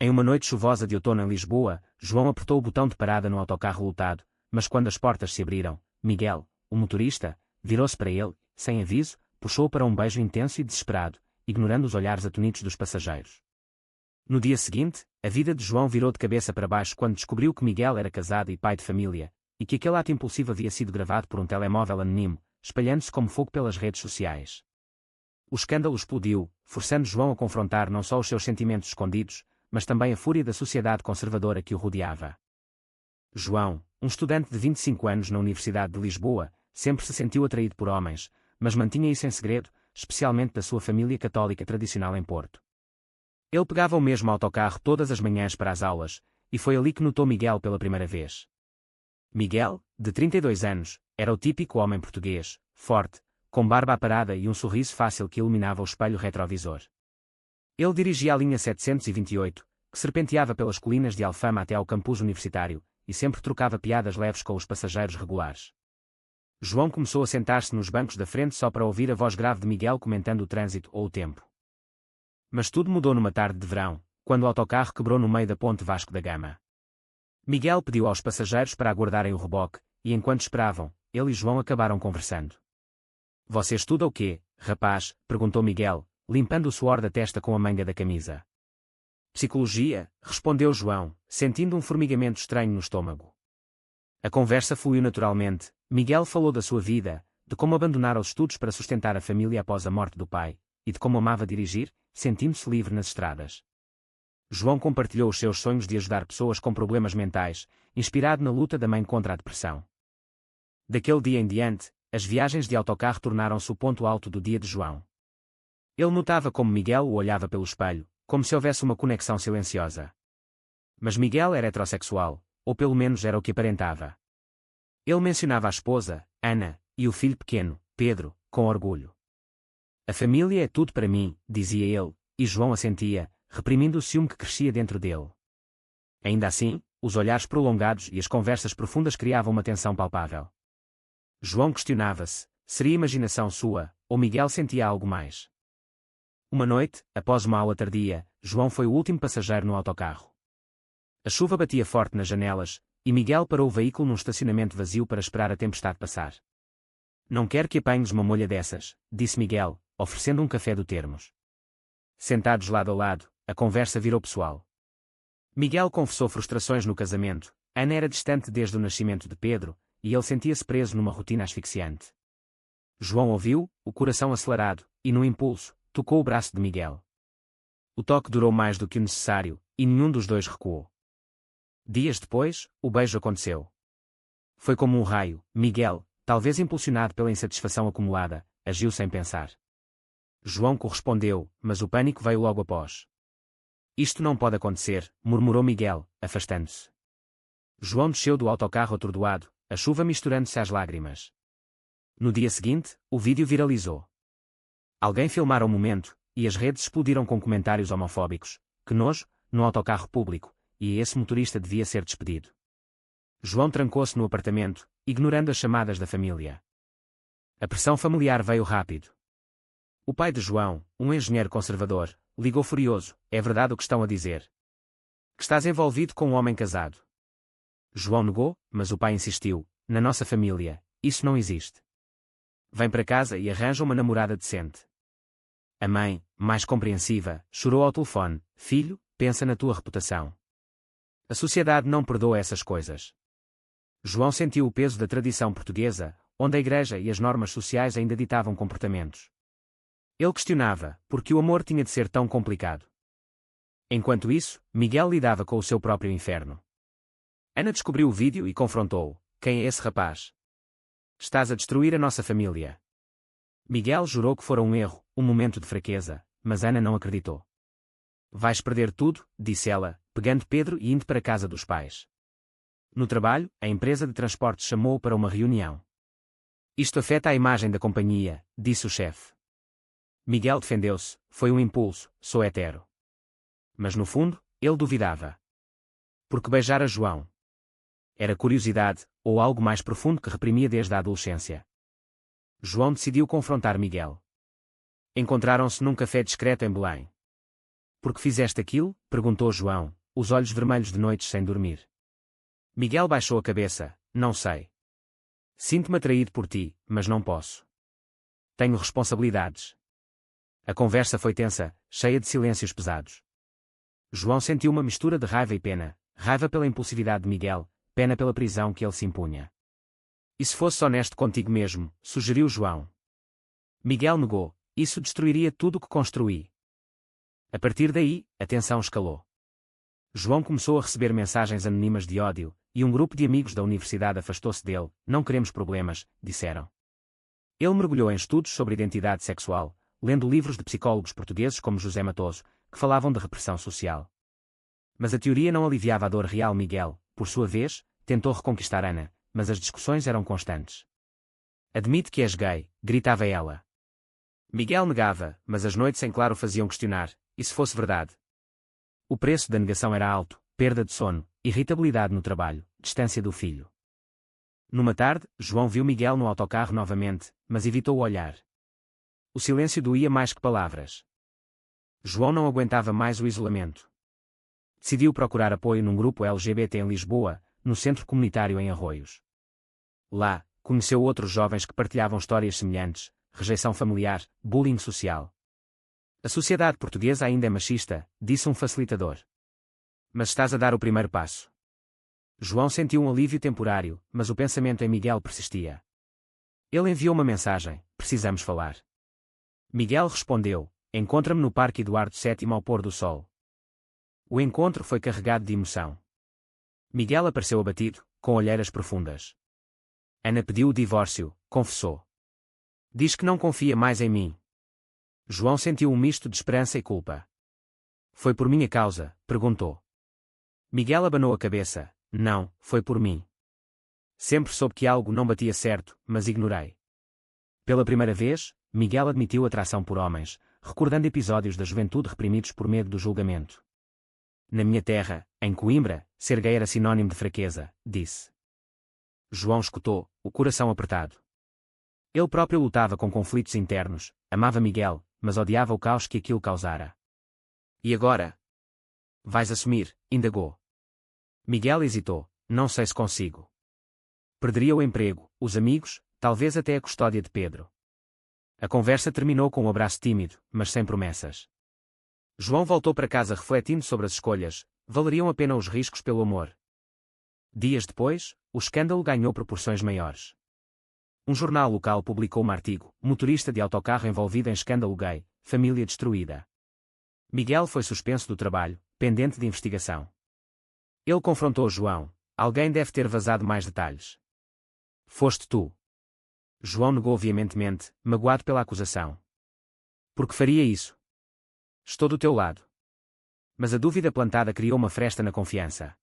Em uma noite chuvosa de outono em Lisboa, João apertou o botão de parada no autocarro lotado, mas quando as portas se abriram, Miguel, o motorista, virou-se para ele, sem aviso, puxou-o para um beijo intenso e desesperado, ignorando os olhares atonitos dos passageiros. No dia seguinte, a vida de João virou de cabeça para baixo quando descobriu que Miguel era casado e pai de família, e que aquele ato impulsivo havia sido gravado por um telemóvel anónimo, espalhando-se como fogo pelas redes sociais. O escândalo explodiu, forçando João a confrontar não só os seus sentimentos escondidos, mas também a fúria da sociedade conservadora que o rodeava. João, um estudante de 25 anos na Universidade de Lisboa, sempre se sentiu atraído por homens, mas mantinha isso em segredo, especialmente da sua família católica tradicional em Porto. Ele pegava o mesmo autocarro todas as manhãs para as aulas, e foi ali que notou Miguel pela primeira vez. Miguel, de 32 anos, era o típico homem português, forte, com barba aparada e um sorriso fácil que iluminava o espelho retrovisor. Ele dirigia a linha 728, que serpenteava pelas colinas de Alfama até ao campus universitário, e sempre trocava piadas leves com os passageiros regulares. João começou a sentar-se nos bancos da frente só para ouvir a voz grave de Miguel comentando o trânsito ou o tempo. Mas tudo mudou numa tarde de verão, quando o autocarro quebrou no meio da ponte Vasco da Gama. Miguel pediu aos passageiros para aguardarem o reboque, e enquanto esperavam, ele e João acabaram conversando. "Você estuda o quê, rapaz?", perguntou Miguel, limpando o suor da testa com a manga da camisa. "Psicologia", respondeu João, sentindo um formigamento estranho no estômago. A conversa fluiu naturalmente. Miguel falou da sua vida, de como abandonara os estudos para sustentar a família após a morte do pai, e de como amava dirigir, sentindo-se livre nas estradas. João compartilhou os seus sonhos de ajudar pessoas com problemas mentais, inspirado na luta da mãe contra a depressão. Daquele dia em diante, as viagens de autocarro tornaram-se o ponto alto do dia de João. Ele notava como Miguel o olhava pelo espelho, como se houvesse uma conexão silenciosa. Mas Miguel era heterossexual, ou pelo menos era o que aparentava. Ele mencionava a esposa, Ana, e o filho pequeno, Pedro, com orgulho. "A família é tudo para mim", dizia ele, e João assentia, reprimindo o ciúme que crescia dentro dele. Ainda assim, os olhares prolongados e as conversas profundas criavam uma tensão palpável. João questionava-se, seria imaginação sua, ou Miguel sentia algo mais? Uma noite, após uma aula tardia, João foi o último passageiro no autocarro. A chuva batia forte nas janelas, e Miguel parou o veículo num estacionamento vazio para esperar a tempestade passar. "Não quero que apanhes uma molha dessas", disse Miguel, oferecendo um café do Termos. Sentados lado a lado, a conversa virou pessoal. Miguel confessou frustrações no casamento. Ana era distante desde o nascimento de Pedro, e ele sentia-se preso numa rotina asfixiante. João ouviu, o coração acelerado, e no impulso, tocou o braço de Miguel. O toque durou mais do que o necessário, e nenhum dos dois recuou. Dias depois, o beijo aconteceu. Foi como um raio. Miguel, talvez impulsionado pela insatisfação acumulada, agiu sem pensar. João correspondeu, mas o pânico veio logo após. "Isto não pode acontecer", murmurou Miguel, afastando-se. João desceu do autocarro atordoado, a chuva misturando-se às lágrimas. No dia seguinte, o vídeo viralizou. Alguém filmara o momento, e as redes explodiram com comentários homofóbicos. "Que nojo, no autocarro público, e esse motorista devia ser despedido." João trancou-se no apartamento, ignorando as chamadas da família. A pressão familiar veio rápido. O pai de João, um engenheiro conservador, ligou furioso: "É verdade o que estão a dizer? Que estás envolvido com um homem casado?" João negou, mas o pai insistiu: "Na nossa família, isso não existe. Vem para casa e arranja uma namorada decente." A mãe, mais compreensiva, chorou ao telefone: "Filho, pensa na tua reputação. A sociedade não perdoa essas coisas." João sentiu o peso da tradição portuguesa, onde a igreja e as normas sociais ainda ditavam comportamentos. Ele questionava, por que o amor tinha de ser tão complicado. Enquanto isso, Miguel lidava com o seu próprio inferno. Ana descobriu o vídeo e confrontou-o: "Quem é esse rapaz? Estás a destruir a nossa família." Miguel jurou que fora um erro, um momento de fraqueza, mas Ana não acreditou. "Vais perder tudo", disse ela, pegando Pedro e indo para a casa dos pais. No trabalho, a empresa de transportes chamou-o para uma reunião. "Isto afeta a imagem da companhia", disse o chefe. Miguel defendeu-se: "Foi um impulso, sou hetero." Mas no fundo, ele duvidava. Porque beijara João? Era curiosidade, ou algo mais profundo que reprimia desde a adolescência? João decidiu confrontar Miguel. Encontraram-se num café discreto em Belém. Por que fizeste aquilo? Perguntou João, os olhos vermelhos de noites sem dormir. Miguel baixou a cabeça. Não sei. Sinto-me atraído por ti, mas não posso. Tenho responsabilidades. A conversa foi tensa, cheia de silêncios pesados. João sentiu uma mistura de raiva e pena, raiva pela impulsividade de Miguel, pena pela prisão que ele se impunha. E se fosse honesto contigo mesmo, sugeriu João. Miguel negou, isso destruiria tudo o que construí. A partir daí, a tensão escalou. João começou a receber mensagens anônimas de ódio, e um grupo de amigos da universidade afastou-se dele. Não queremos problemas, disseram. Ele mergulhou em estudos sobre identidade sexual, lendo livros de psicólogos portugueses como José Matoso, que falavam de repressão social. Mas a teoria não aliviava a dor real. Miguel, por sua vez, tentou reconquistar Ana, mas as discussões eram constantes. Admite que és gay, gritava ela. Miguel negava, mas as noites em claro faziam questionar, e se fosse verdade? O preço da negação era alto, perda de sono, irritabilidade no trabalho, distância do filho. Numa tarde, João viu Miguel no autocarro novamente, mas evitou o olhar. O silêncio doía mais que palavras. João não aguentava mais o isolamento. Decidiu procurar apoio num grupo LGBT em Lisboa, no centro comunitário em Arroios. Lá, conheceu outros jovens que partilhavam histórias semelhantes, rejeição familiar, bullying social. A sociedade portuguesa ainda é machista, disse um facilitador. Mas estás a dar o primeiro passo. João sentiu um alívio temporário, mas o pensamento em Miguel persistia. Ele enviou uma mensagem: precisamos falar. Miguel respondeu: encontra-me no Parque Eduardo VII ao pôr do sol. O encontro foi carregado de emoção. Miguel apareceu abatido, com olheiras profundas. Ana pediu o divórcio, confessou. Diz que não confia mais em mim. João sentiu um misto de esperança e culpa. Foi por minha causa? Perguntou. Miguel abanou a cabeça. Não, foi por mim. Sempre soube que algo não batia certo, mas ignorei. Pela primeira vez, Miguel admitiu atração por homens, recordando episódios da juventude reprimidos por medo do julgamento. Na minha terra, em Coimbra, ser gay era sinônimo de fraqueza, disse. João escutou, o coração apertado. Ele próprio lutava com conflitos internos, amava Miguel, mas odiava o caos que aquilo causara. E agora? Vais assumir? Indagou. Miguel hesitou. Não sei se consigo. Perderia o emprego, os amigos, talvez até a custódia de Pedro. A conversa terminou com um abraço tímido, mas sem promessas. João voltou para casa refletindo sobre as escolhas, valeriam a pena os riscos pelo amor. Dias depois, o escândalo ganhou proporções maiores. Um jornal local publicou um artigo: motorista de autocarro envolvido em escândalo gay, família destruída. Miguel foi suspenso do trabalho, pendente de investigação. Ele confrontou João: alguém deve ter vazado mais detalhes. Foste tu. João negou veementemente, magoado pela acusação. Por que faria isso? Estou do teu lado. Mas a dúvida plantada criou uma fresta na confiança.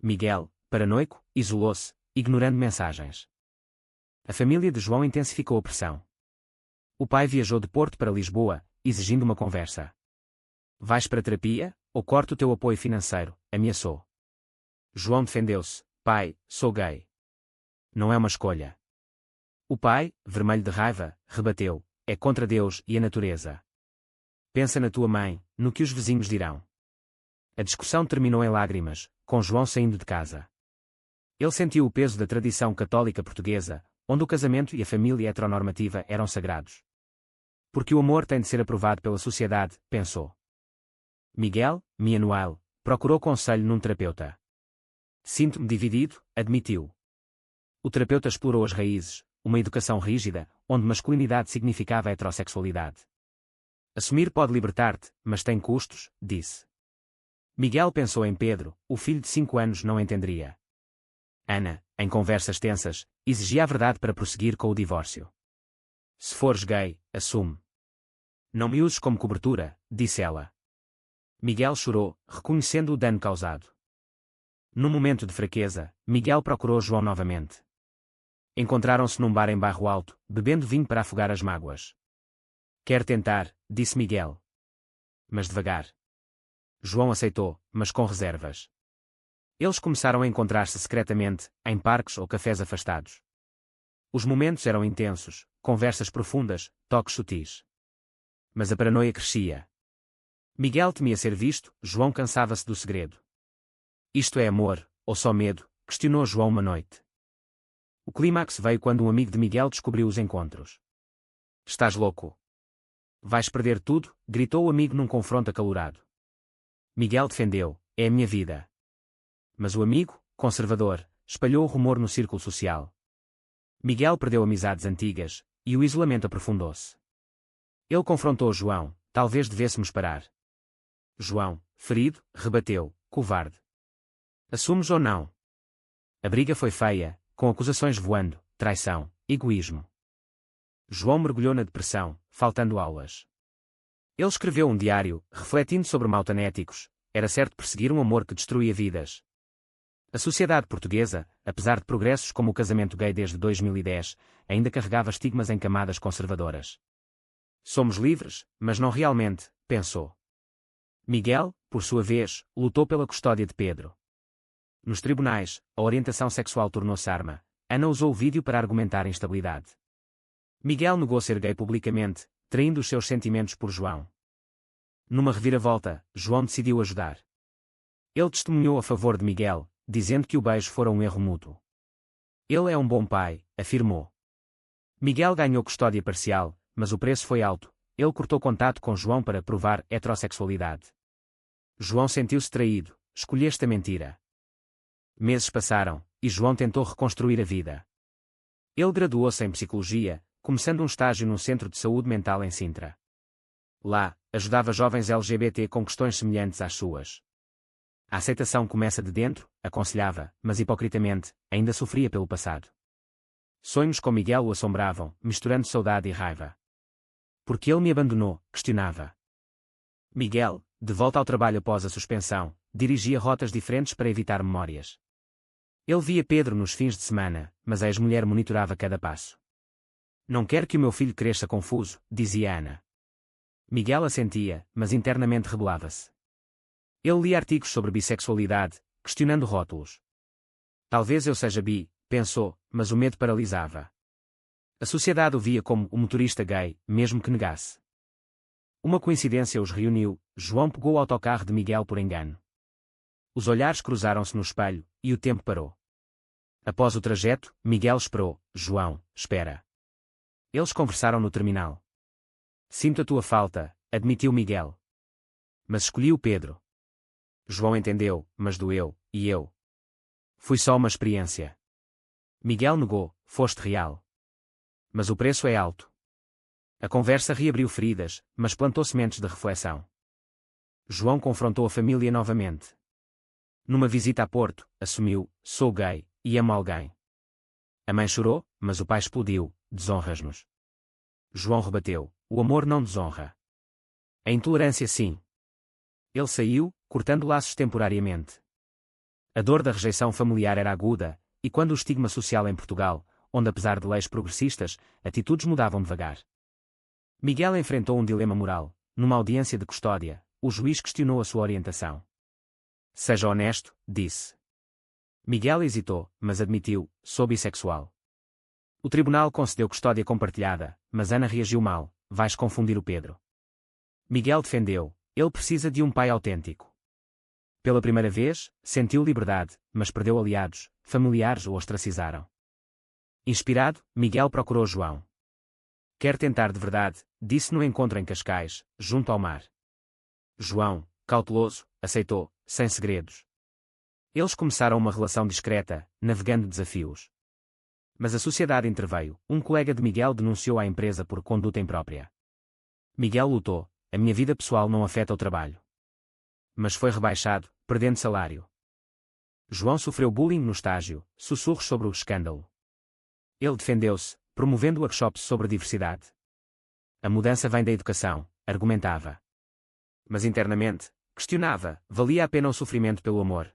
Miguel, paranoico, isolou-se, ignorando mensagens. A família de João intensificou a pressão. O pai viajou de Porto para Lisboa, exigindo uma conversa. Vais para a terapia, ou corto o teu apoio financeiro, ameaçou. João defendeu-se: pai, sou gay. Não é uma escolha. O pai, vermelho de raiva, rebateu: é contra Deus e a natureza. Pensa na tua mãe, no que os vizinhos dirão. A discussão terminou em lágrimas, com João saindo de casa. Ele sentiu o peso da tradição católica portuguesa, onde o casamento e a família heteronormativa eram sagrados. Porque o amor tem de ser aprovado pela sociedade, pensou. Miguel, Mianuel, procurou conselho num terapeuta. Sinto-me dividido, admitiu. O terapeuta explorou as raízes, uma educação rígida, onde masculinidade significava heterossexualidade. Assumir pode libertar-te, mas tem custos, disse. Miguel pensou em Pedro, o filho de 5 anos não entenderia. Ana, em conversas tensas, exigia a verdade para prosseguir com o divórcio. Se fores gay, assume. Não me uses como cobertura, disse ela. Miguel chorou, reconhecendo o dano causado. Num momento de fraqueza, Miguel procurou João novamente. Encontraram-se num bar em Barro Alto, bebendo vinho para afogar as mágoas. Quer tentar, disse Miguel. Mas devagar. João aceitou, mas com reservas. Eles começaram a encontrar-se secretamente, em parques ou cafés afastados. Os momentos eram intensos, conversas profundas, toques sutis. Mas a paranoia crescia. Miguel temia ser visto, João cansava-se do segredo. Isto é amor, ou só medo? Questionou João uma noite. O clímax veio quando um amigo de Miguel descobriu os encontros. Estás louco? Vais perder tudo, gritou o amigo num confronto acalorado. Miguel defendeu, é a minha vida. Mas o amigo, conservador, espalhou o rumor no círculo social. Miguel perdeu amizades antigas, e o isolamento aprofundou-se. Ele confrontou João, talvez devêssemos parar. João, ferido, rebateu, covarde. Assumes ou não? A briga foi feia, com acusações voando, traição, egoísmo. João mergulhou na depressão, faltando aulas. Ele escreveu um diário, refletindo sobre mautanéticos, era certo perseguir um amor que destruía vidas. A sociedade portuguesa, apesar de progressos como o casamento gay desde 2010, ainda carregava estigmas em camadas conservadoras. Somos livres, mas não realmente, pensou. Miguel, por sua vez, lutou pela custódia de Pedro. Nos tribunais, a orientação sexual tornou-se arma. Ana usou o vídeo para argumentar a instabilidade. Miguel negou ser gay publicamente, traindo os seus sentimentos por João. Numa reviravolta, João decidiu ajudar. Ele testemunhou a favor de Miguel, dizendo que o beijo fora um erro mútuo. Ele é um bom pai, afirmou. Miguel ganhou custódia parcial, mas o preço foi alto. Ele cortou contato com João para provar heterossexualidade. João sentiu-se traído, escolheste a mentira. Meses passaram, e João tentou reconstruir a vida. Ele graduou-se em psicologia, começando um estágio num centro de saúde mental em Sintra. Lá, ajudava jovens LGBT com questões semelhantes às suas. A aceitação começa de dentro, aconselhava, mas hipocritamente, ainda sofria pelo passado. Sonhos com Miguel o assombravam, misturando saudade e raiva. Por que ele me abandonou? Questionava. Miguel, de volta ao trabalho após a suspensão, dirigia rotas diferentes para evitar memórias. Ele via Pedro nos fins de semana, mas a ex-mulher monitorava cada passo. Não quero que o meu filho cresça confuso, dizia Ana. Miguel assentia, mas internamente rebelava-se. Ele lia artigos sobre bissexualidade, questionando rótulos. Talvez eu seja bi, pensou, mas o medo paralisava. A sociedade o via como o motorista gay, mesmo que negasse. Uma coincidência os reuniu, João pegou o autocarro de Miguel por engano. Os olhares cruzaram-se no espelho, e o tempo parou. Após o trajeto, Miguel esperou, João, espera. Eles conversaram no terminal. Sinto a tua falta, admitiu Miguel. Mas escolhi o Pedro. João entendeu, mas doeu, e eu? Fui só uma experiência. Miguel negou, foste real. Mas o preço é alto. A conversa reabriu feridas, mas plantou sementes de reflexão. João confrontou a família novamente. Numa visita a Porto, assumiu, sou gay, e amo alguém. A mãe chorou, mas o pai explodiu, desonras-nos. João rebateu, o amor não desonra. A intolerância sim. Ele saiu, cortando laços temporariamente. A dor da rejeição familiar era aguda, e quando o estigma social em Portugal, onde apesar de leis progressistas, atitudes mudavam devagar. Miguel enfrentou um dilema moral. Numa audiência de custódia, o juiz questionou a sua orientação. Seja honesto, disse. Miguel hesitou, mas admitiu, sou bissexual. O tribunal concedeu custódia compartilhada, mas Ana reagiu mal, vais confundir o Pedro. Miguel defendeu, ele precisa de um pai autêntico. Pela primeira vez, sentiu liberdade, mas perdeu aliados, familiares o ostracizaram. Inspirado, Miguel procurou João. Quer tentar de verdade, disse no encontro em Cascais, junto ao mar. João, cauteloso, aceitou, sem segredos. Eles começaram uma relação discreta, navegando desafios. Mas a sociedade interveio, um colega de Miguel denunciou a empresa por conduta imprópria. Miguel lutou, a minha vida pessoal não afeta o trabalho. Mas foi rebaixado, perdendo salário. João sofreu bullying no estágio, sussurros sobre o escândalo. Ele defendeu-se, promovendo workshops sobre diversidade. A mudança vem da educação, argumentava. Mas internamente, questionava, valia a pena o sofrimento pelo amor?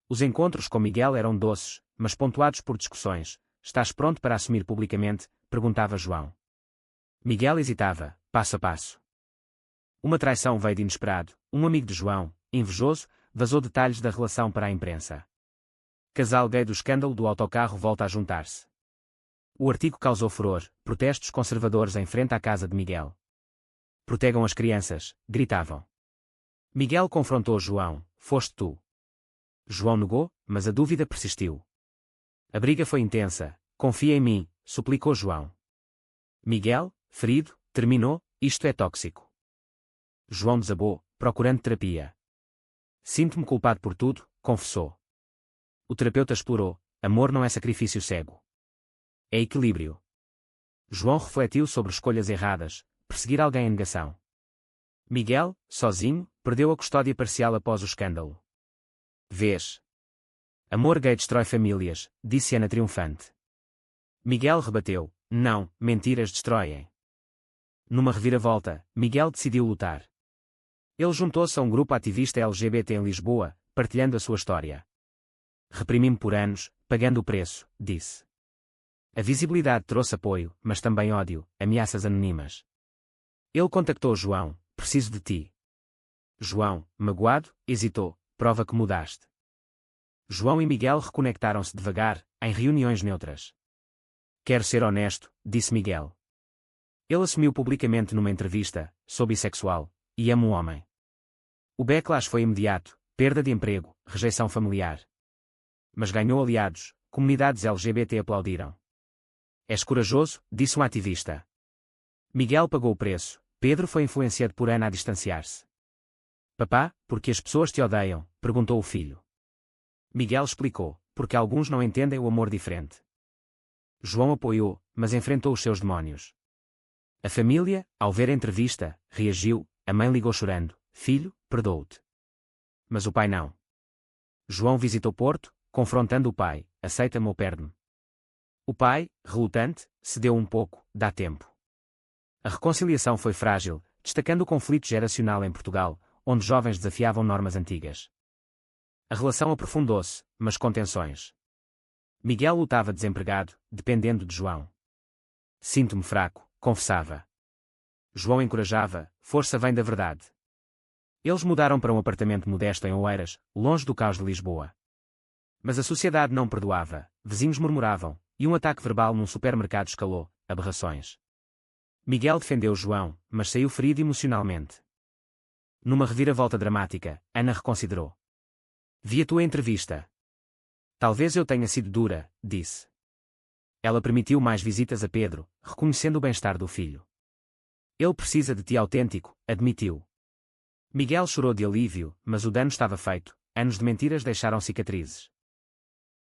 Os encontros com Miguel eram doces, mas pontuados por discussões. Estás pronto para assumir publicamente? Perguntava João. Miguel hesitava, passo a passo. Uma traição veio de inesperado. Um amigo de João, invejoso, vazou detalhes da relação para a imprensa. Casal gay do escândalo do autocarro volta a juntar-se. O artigo causou furor, protestos conservadores em frente à casa de Miguel. Protejam as crianças, gritavam. Miguel confrontou João: foste tu. João negou, mas a dúvida persistiu. A briga foi intensa. Confia em mim, suplicou João. Miguel, ferido, terminou: isto é tóxico. João desabou, procurando terapia. Sinto-me culpado por tudo, confessou. O terapeuta explorou: amor não é sacrifício cego. É equilíbrio. João refletiu sobre escolhas erradas, perseguir alguém em negação. Miguel, sozinho, perdeu a custódia parcial após o escândalo. Vês? Amor gay destrói famílias, disse Ana triunfante. Miguel rebateu: não, mentiras destroem. Numa reviravolta, Miguel decidiu lutar. Ele juntou-se a um grupo ativista LGBT em Lisboa, partilhando a sua história. Reprimi-me por anos, pagando o preço, disse. A visibilidade trouxe apoio, mas também ódio, ameaças anônimas. Ele contactou João: preciso de ti. João, magoado, hesitou: prova que mudaste. João e Miguel reconectaram-se devagar, em reuniões neutras. Quero ser honesto, disse Miguel. Ele assumiu publicamente numa entrevista: sou bissexual, e amo um homem. O backlash foi imediato: perda de emprego, rejeição familiar. Mas ganhou aliados, comunidades LGBT aplaudiram. És corajoso, disse um ativista. Miguel pagou o preço: Pedro foi influenciado por Ana a distanciar-se. Papá, por que as pessoas te odeiam? Perguntou o filho. Miguel explicou: porque alguns não entendem o amor diferente. João apoiou, mas enfrentou os seus demónios. A família, ao ver a entrevista, reagiu. A mãe ligou chorando: filho, perdoo-te. Mas o pai não. João visitou Porto, confrontando o pai: aceita-me ou perde-me. O pai, relutante, cedeu um pouco: dá tempo. A reconciliação foi frágil, destacando o conflito geracional em Portugal, onde jovens desafiavam normas antigas. A relação aprofundou-se, mas com tensões. Miguel lutava desempregado, dependendo de João. Sinto-me fraco, confessava. João encorajava: força vem da verdade. Eles mudaram para um apartamento modesto em Oeiras, longe do caos de Lisboa. Mas a sociedade não perdoava, vizinhos murmuravam, e um ataque verbal num supermercado escalou: aberrações. Miguel defendeu João, mas saiu ferido emocionalmente. Numa reviravolta dramática, Ana reconsiderou. Vi a tua entrevista. Talvez eu tenha sido dura, disse. Ela permitiu mais visitas a Pedro, reconhecendo o bem-estar do filho. Ele precisa de ti autêntico, admitiu. Miguel chorou de alívio, mas o dano estava feito: anos de mentiras deixaram cicatrizes.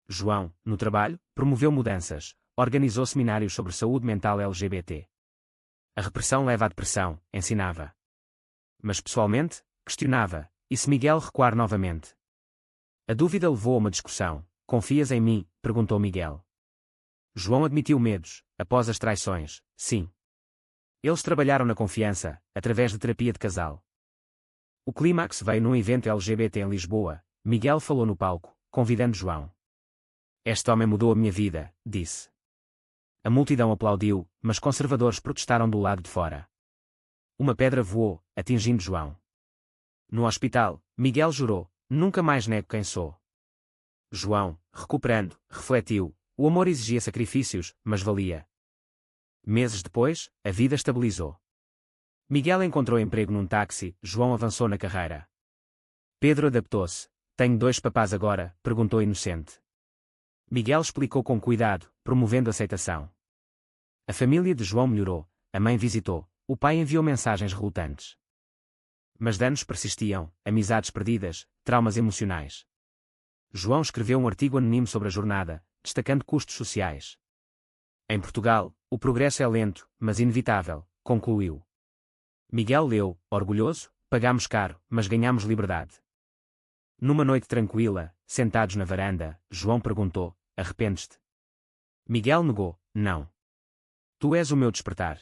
João, no trabalho, promoveu mudanças, organizou seminários sobre saúde mental LGBT. A repressão leva à depressão, ensinava. Mas pessoalmente, questionava: e se Miguel recuar novamente? A dúvida levou a uma discussão: confias em mim? Perguntou Miguel. João admitiu medos: após as traições, sim. Eles trabalharam na confiança, através de terapia de casal. O clímax veio num evento LGBT em Lisboa. Miguel falou no palco, convidando João. Este homem mudou a minha vida, disse. A multidão aplaudiu, mas conservadores protestaram do lado de fora. Uma pedra voou, atingindo João. No hospital, Miguel jurou: nunca mais nego quem sou. João, recuperando, refletiu: o amor exigia sacrifícios, mas valia. Meses depois, a vida estabilizou. Miguel encontrou emprego num táxi, João avançou na carreira. Pedro adaptou-se. Tenho 2 papás agora? Perguntou inocente. Miguel explicou com cuidado, promovendo aceitação. A família de João melhorou, a mãe visitou, o pai enviou mensagens relutantes. Mas danos persistiam, amizades perdidas, traumas emocionais. João escreveu um artigo anónimo sobre a jornada, destacando custos sociais. Em Portugal, o progresso é lento, mas inevitável, concluiu. Miguel leu, orgulhoso: pagamos caro, mas ganhamos liberdade. Numa noite tranquila, sentados na varanda, João perguntou: arrependes-te? Miguel negou: não. Tu és o meu despertar.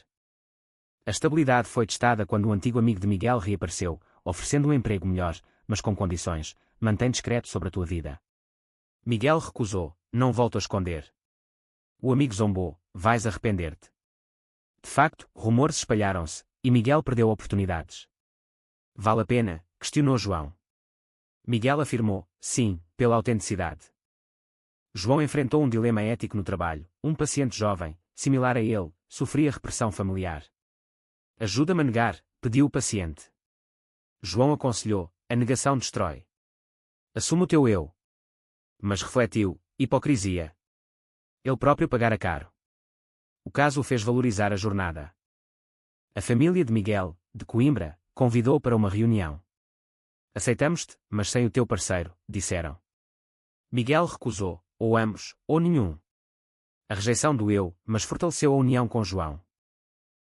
A estabilidade foi testada quando um antigo amigo de Miguel reapareceu, oferecendo um emprego melhor, mas com condições: mantém discreto sobre a tua vida. Miguel recusou: não volto a esconder. O amigo zombou: vais arrepender-te. De facto, rumores espalharam-se, e Miguel perdeu oportunidades. Vale a pena? Questionou João. Miguel afirmou: sim, pela autenticidade. João enfrentou um dilema ético no trabalho. Um paciente jovem, similar a ele, sofria repressão familiar. Ajuda-me a negar, pediu o paciente. João aconselhou: a negação destrói. Assume o teu eu. Mas refletiu, hipocrisia. Ele próprio pagara caro. O caso o fez valorizar a jornada. A família de Miguel, de Coimbra, convidou-o para uma reunião. Aceitamos-te, mas sem o teu parceiro, disseram. Miguel recusou, ou ambos, ou nenhum. A rejeição doeu, mas fortaleceu a união com João.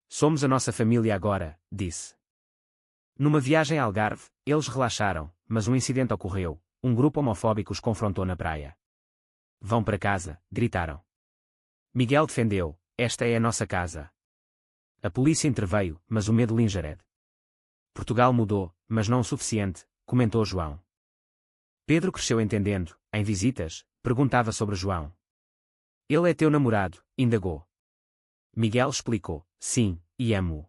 Somos a nossa família agora, disse. Numa viagem a Algarve, eles relaxaram, mas um incidente ocorreu. Um grupo homofóbico os confrontou na praia. Vão para casa, gritaram. Miguel defendeu, esta é a nossa casa. A polícia interveio, mas o medo lingered. Portugal mudou, mas não o suficiente, comentou João. Pedro cresceu entendendo, em visitas, perguntava sobre João. Ele é teu namorado, indagou. Miguel explicou, sim, e amo-o.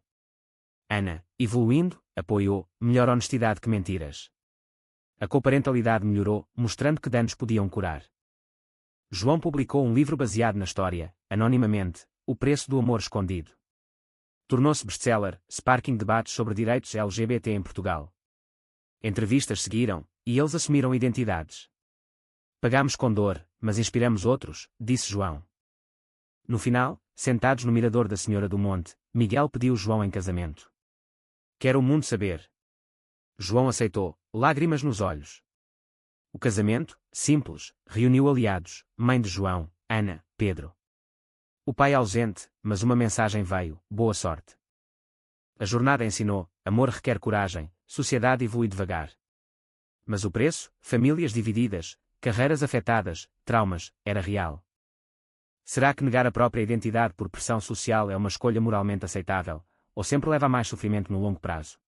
Ana, evoluindo, apoiou, melhor honestidade que mentiras. A coparentalidade melhorou, mostrando que danos podiam curar. João publicou um livro baseado na história, anonimamente, O Preço do Amor Escondido. Tornou-se best-seller, sparking debates sobre direitos LGBT em Portugal. Entrevistas seguiram, e eles assumiram identidades. Pagamos com dor, mas inspiramos outros, disse João. No final, sentados no mirador da Senhora do Monte, Miguel pediu João em casamento. Quer o mundo saber. João aceitou, lágrimas nos olhos. O casamento, simples, reuniu aliados, mãe de João, Ana, Pedro. O pai ausente, mas uma mensagem veio, boa sorte. A jornada ensinou, amor requer coragem, sociedade evolui devagar. Mas o preço, famílias divididas, carreiras afetadas, traumas, era real. Será que negar a própria identidade por pressão social é uma escolha moralmente aceitável, ou sempre leva a mais sofrimento no longo prazo?